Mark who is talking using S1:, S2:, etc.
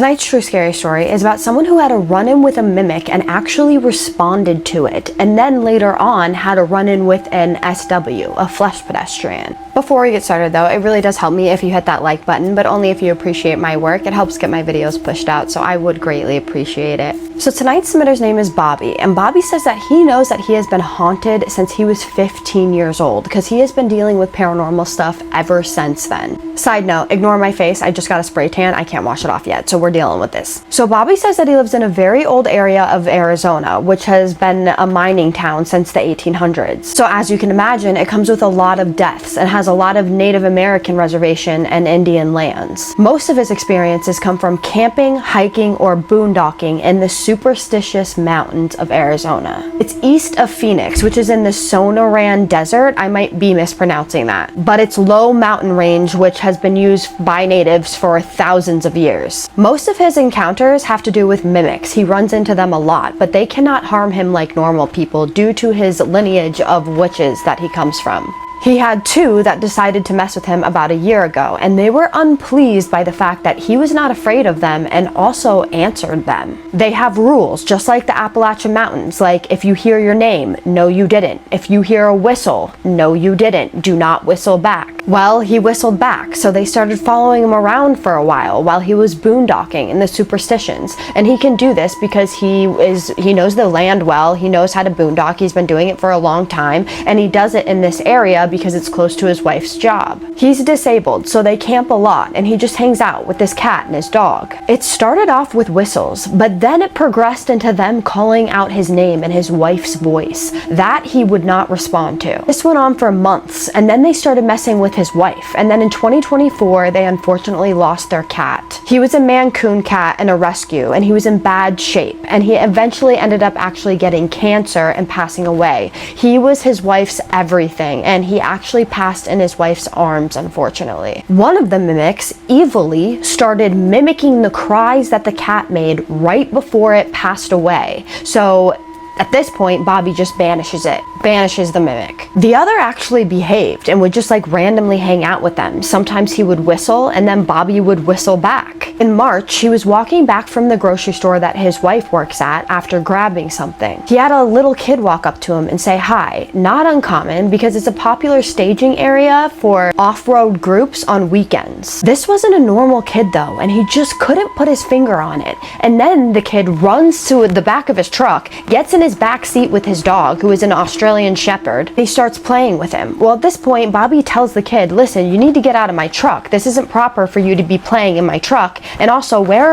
S1: Tonight's true scary story is about someone who had a run-in with a mimic and actually responded to it, and then later on had a run-in with an SW, a flesh pedestrian. Before we get started though, it really does help me if you hit that like button, but only if you appreciate my work. It helps get my videos pushed out, so I would greatly appreciate it. So tonight's submitter's name is Bobby, and Bobby says that he knows that he has been haunted since he was 15 years old, because he has been dealing with paranormal stuff ever since then. Side note, ignore my face, I just got a spray tan, I can't wash it off yet, so we're dealing with this. So Bobby says that he lives in a very old area of Arizona, which has been a mining town since the 1800s. So as you can imagine, it comes with a lot of deaths and has a lot of Native American reservation and Indian lands. Most of his experiences come from camping, hiking, or boondocking in the Superstition Mountains of Arizona. It's east of Phoenix, which is in the Sonoran Desert. I might be mispronouncing that, but it's low mountain range which has been used by natives for thousands of years. Most of his encounters have to do with mimics. He runs into them a lot, but they cannot harm him like normal people due to his lineage of witches that he comes from. He had two that decided to mess with him about a year ago, and they were unpleased by the fact that he was not afraid of them and also answered them. They have rules, just like the Appalachian Mountains, like if you hear your name, no you didn't. If you hear a whistle, no you didn't. Do not whistle back. Well, he whistled back, so they started following him around for a while he was boondocking in the Superstitions. And he can do this because he knows the land well, he knows how to boondock, he's been doing it for a long time, and he does it in this area because it's close to his wife's job. He's disabled, so they camp a lot, and he just hangs out with this cat and his dog. It started off with whistles, but then it progressed into them calling out his name in his wife's voice. That he would not respond to. This went on for months, and then they started messing with his wife, and then in 2024, they unfortunately lost their cat. He was a Mancoon cat in a rescue, and he was in bad shape, and he eventually ended up actually getting cancer and passing away. He was his wife's everything, and he actually passed in his wife's arms, unfortunately. One of the mimics evilly started mimicking the cries that the cat made right before it passed away. So at this point, Bobby just banishes the mimic. The other actually behaved and would just like randomly hang out with them. Sometimes he would whistle and then Bobby would whistle back. In March, he was walking back from the grocery store that his wife works at after grabbing something. He had a little kid walk up to him and say hi. Not uncommon because it's a popular staging area for off-road groups on weekends. This wasn't a normal kid though, and he just couldn't put his finger on it. And then the kid runs to the back of his truck, gets in his back seat with his dog, who is an Australian Shepherd. He starts playing with him. Well, at this point, Bobby tells the kid, listen, you need to get out of my truck. This isn't proper for you to be playing in my truck. And also, where are